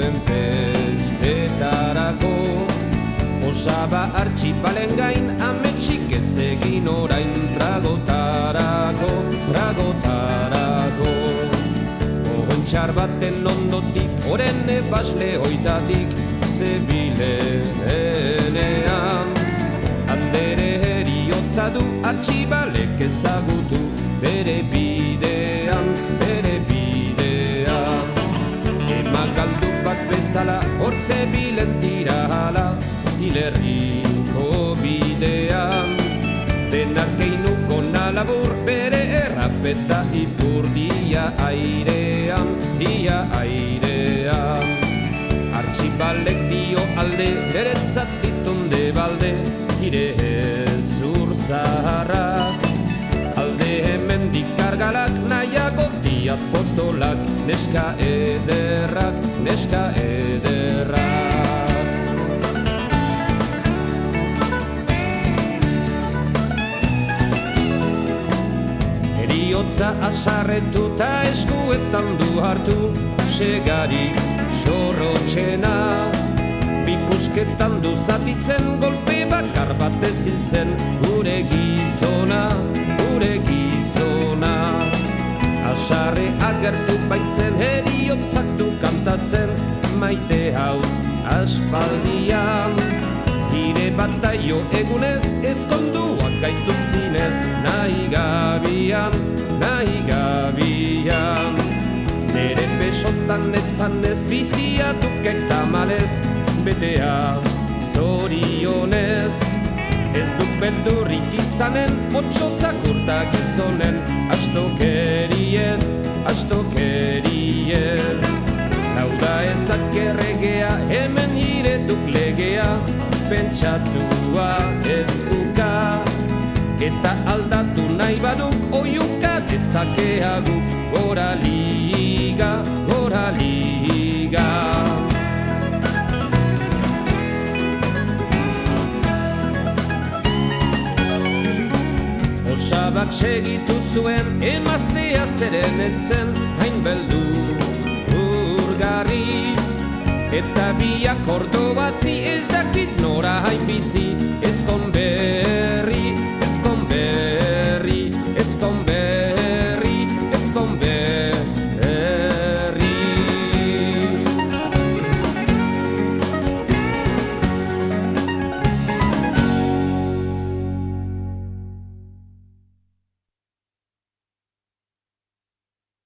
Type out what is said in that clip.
zeunen festetarako. Osaba artxipalen gain ametsik ez egin orain tragotarako, tragotarako. Ohontxar baten ondotik, oren ebasle hoitatik, zebilenean. Andere heriotza du artxibalek ezagutu, bere bidean, bere bidean. Emagaldu bat bezala, hortze bilen tirahala, hilerriko bidean. Denarkeinuko nalabur bere errapeta ipur dia airean, dia airean. Artxibalek dio alde, beretzat ditunde balde, ire ezur zaharrak. Alde hemendik kargalak, nahiago diat potolak, neska ederrak, neska ederrak. Heriotza asarretu ta eskuetan du hartu, segarik xorrotxena. Bipusketan du zatitzen, golpe bakar bat eziltzen, gure gizona, gure gizona. Asarre agertu baitzen, heriotzak du kantatzen, maite hau aspaldian. Ire bataio egunez, ezkonduak gaitut zinez, nahi gabian, nahi gabian. Nere pesotan etzanez, bizia dukek tamalez, betea zorionez. Ez duk beldurrik izanen, otso zakurta gizonen, astokeriez, astokeriez. Lauda ezak erregea, hemen ire duk legea, pentsatua ezkuka. Eta aldatu nahi baduk, oiuka dezakeaguk, gora liga, gora liga. Osabak segitu zuen, emaztea zeren etzen, hain beldurgarri. Eta biak ordo batzi, ez dakit nora hain bizi, ez